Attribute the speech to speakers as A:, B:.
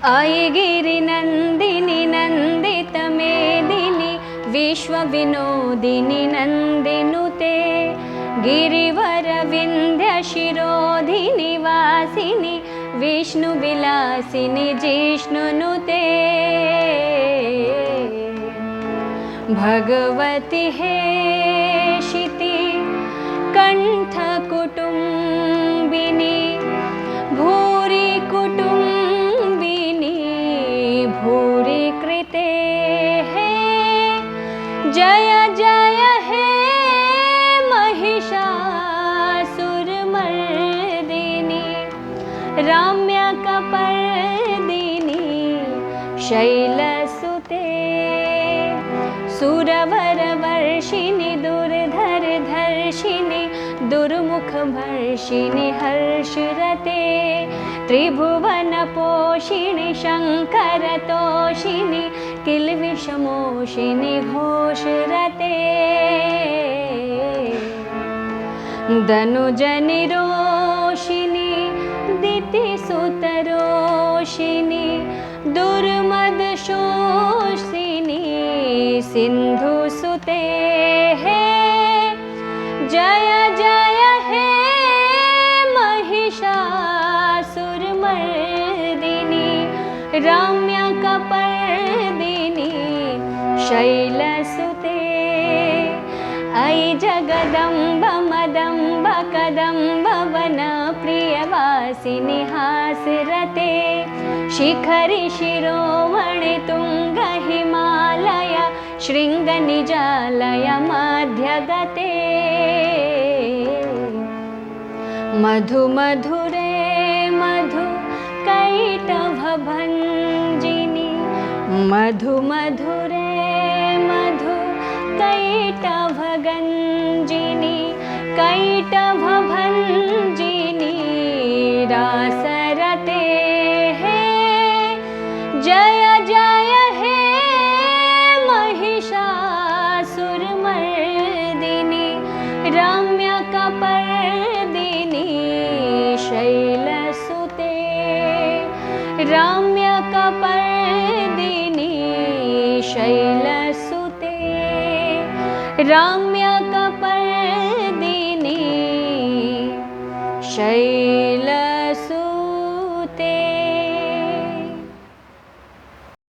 A: आई गिरिनन्दिनी नन्दितमेदिनी विश्वविनोदिनी नन्दिनुते गिरिवरविन्ध्यशिरोधिनि वासिनि विष्णुविलासिनि जिष्णुनुते भगवति हेशिति कण्ठकुटुम्बिनी भूरि कुटुम्बिनी भूरि कृते हे जय जय हे महिषासुरमर्दिनी रम्यकपर्दिनी शैलसुते सुरवरवर्षिणि दुर्धरधर्षिणि दुर्मुखभर्षिणि हर्षरते त्रिभुवनपोषिणि शङ्करतोषिणि किल्बिषमोषिणि घोषरते दनुजनिरोषिणि दितिसुतरोषिणि दुर्मदशोषिणि सिन्धुसुते हे जय जय हे महिषासुरमर्दिनी रम्यकपर्दिनी शैलसुते ऐ जगदम्ब मदम्ब कदम्ब वनप्रियवासिनि हासरते शिखरि शिरोमणि तुङ्ग हिमालय शृङ्गनिजालय मध्यगते मधु मधुरे मधु कैटभभञ्जिनि मधु मधुरे मधु कैटभगञ्जिनि कैटभभञ्जिनि रासरते हे जय जय हे महिषासुरमर्दिनी रम्यकपर्दिनी शैलसुते रम्यकपर्दिनी शैलसुते रम्यकपर्दिनी शैलसुते